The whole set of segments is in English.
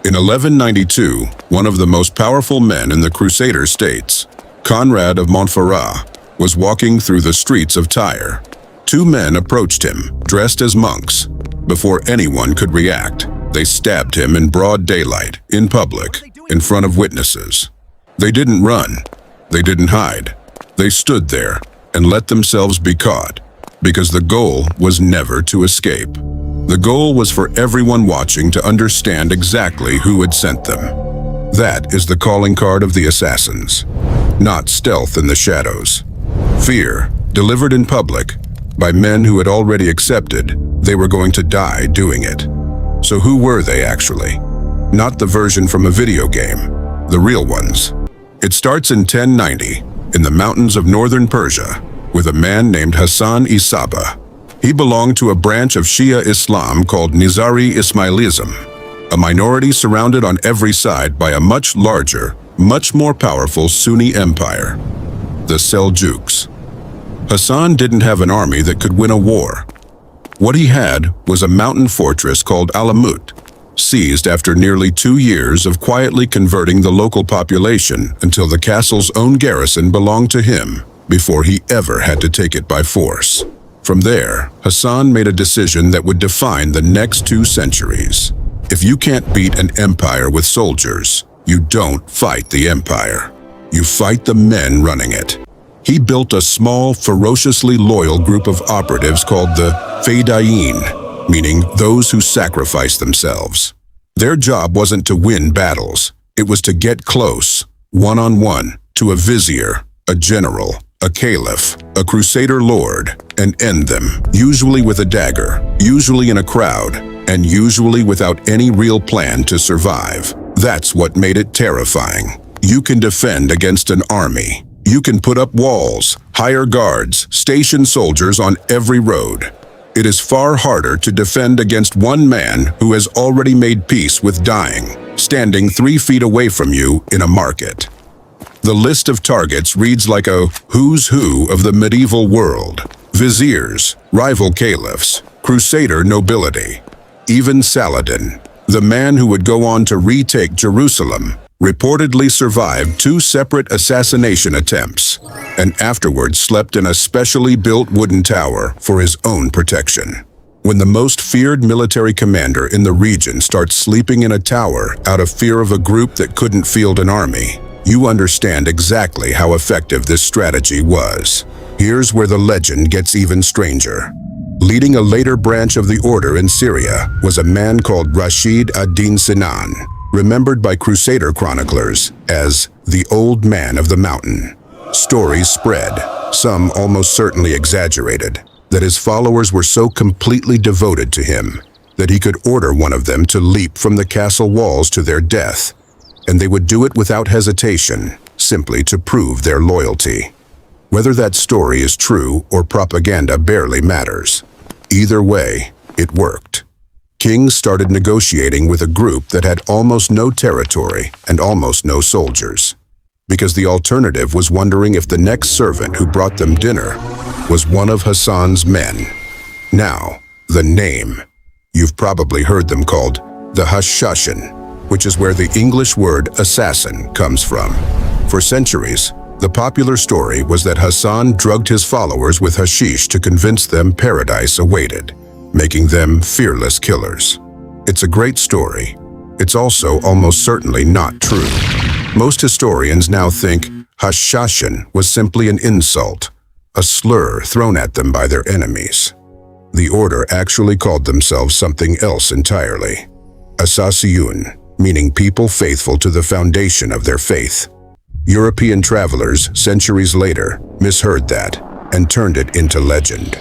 In 1192, one of the most powerful men in the Crusader states, Conrad of Montferrat, was walking through the streets of Tyre. Two men approached him, dressed as monks. Before anyone could react, they stabbed him in broad daylight, in public, in front of witnesses. They didn't run. They didn't hide. They stood there and let themselves be caught, because the goal was never to escape. The goal was for everyone watching to understand exactly who had sent them. That is the calling card of the assassins. Not stealth in the shadows. Fear, delivered in public, by men who had already accepted they were going to die doing it. So who were they actually? Not the version from a video game, the real ones. It starts in 1090, in the mountains of northern Persia, with a man named Hassan-i-Sabbah. He belonged to a branch of Shia Islam called Nizari Ismailism, a minority surrounded on every side by a much larger, much more powerful Sunni empire, the Seljuks. Hassan didn't have an army that could win a war. What he had was a mountain fortress called Alamut, seized after nearly 2 years of quietly converting the local population until the castle's own garrison belonged to him before he ever had to take it by force. From there, Hassan made a decision that would define the next 2 centuries. If you can't beat an empire with soldiers, you don't fight the empire. You fight the men running it. He built a small, ferociously loyal group of operatives called the Fedayeen, meaning those who sacrifice themselves. Their job wasn't to win battles. It was to get close, one-on-one, to a vizier, a general, a caliph, a crusader lord, and end them, usually with a dagger, usually in a crowd, and usually without any real plan to survive. That's what made it terrifying. You can defend against an army. You can put up walls, hire guards, station soldiers on every road. It is far harder to defend against one man who has already made peace with dying, standing 3 feet away from you in a market. The list of targets reads like a who's who of the medieval world. Viziers, rival caliphs, crusader nobility. Even Saladin, the man who would go on to retake Jerusalem, reportedly survived 2 separate assassination attempts, and afterwards slept in a specially built wooden tower for his own protection. When the most feared military commander in the region starts sleeping in a tower out of fear of a group that couldn't field an army, you understand exactly how effective this strategy was. Here's where the legend gets even stranger. Leading a later branch of the order in Syria was a man called Rashid ad-Din Sinan, remembered by Crusader chroniclers as the Old Man of the Mountain. Stories spread, some almost certainly exaggerated, that his followers were so completely devoted to him that he could order one of them to leap from the castle walls to their death, and they would do it without hesitation, simply to prove their loyalty. Whether that story is true or propaganda barely matters. Either way, it worked. Kings started negotiating with a group that had almost no territory and almost no soldiers, because the alternative was wondering if the next servant who brought them dinner was one of Hassan's men. Now, the name. You've probably heard them called the Hashashin, which is where the English word assassin comes from. For centuries, the popular story was that Hassan drugged his followers with hashish to convince them paradise awaited, making them fearless killers. It's a great story. It's also almost certainly not true. Most historians now think Hashashin was simply an insult, a slur thrown at them by their enemies. The order actually called themselves something else entirely. Asasiyun, meaning people faithful to the foundation of their faith. European travelers, centuries later, misheard that and turned it into legend.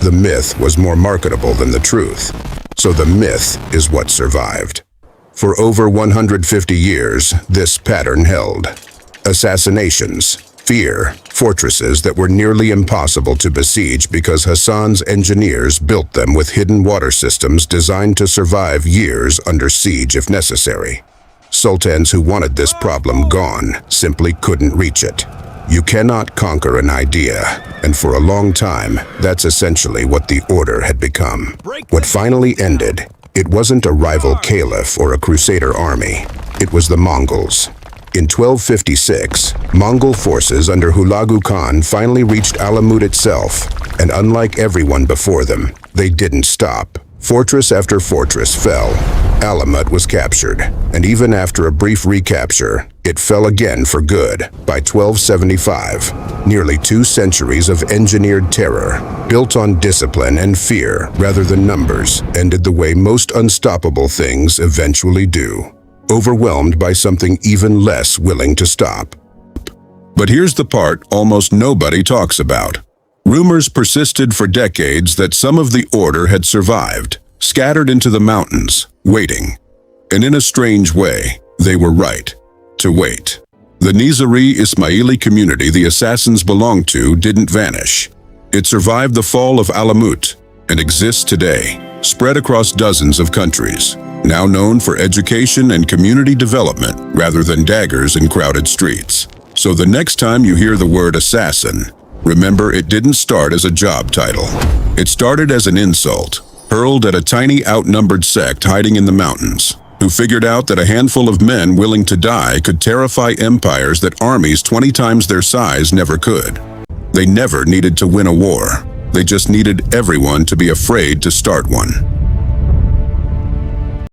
The myth was more marketable than the truth, so the myth is what survived. For over 150 years, this pattern held. Assassinations, fear, fortresses that were nearly impossible to besiege because Hassan's engineers built them with hidden water systems designed to survive years under siege if necessary. Sultans who wanted this problem gone simply couldn't reach it. You cannot conquer an idea, and for a long time, that's essentially what the order had become. What finally ended It wasn't a rival caliph or a Crusader army. It was the Mongols. In 1256, Mongol forces under Hulagu Khan finally reached Alamut itself, and unlike everyone before them, they didn't stop. Fortress after fortress fell. Alamut was captured, and even after a brief recapture, it fell again for good. By 1275, nearly 2 centuries of engineered terror, built on discipline and fear rather than numbers, ended the way most unstoppable things eventually do. Overwhelmed by something even less willing to stop. But here's the part almost nobody talks about. Rumors persisted for decades that some of the order had survived, scattered into the mountains, waiting. And in a strange way, they were right. To wait. The Nizari Ismaili community the assassins belonged to didn't vanish. It survived the fall of Alamut and exists today, spread across dozens of countries, now known for education and community development rather than daggers in crowded streets. So the next time you hear the word assassin, remember it didn't start as a job title. It started as an insult, hurled at a tiny outnumbered sect hiding in the mountains, who figured out that a handful of men willing to die could terrify empires that armies 20 times their size never could. They never needed to win a war. They just needed everyone to be afraid to start one.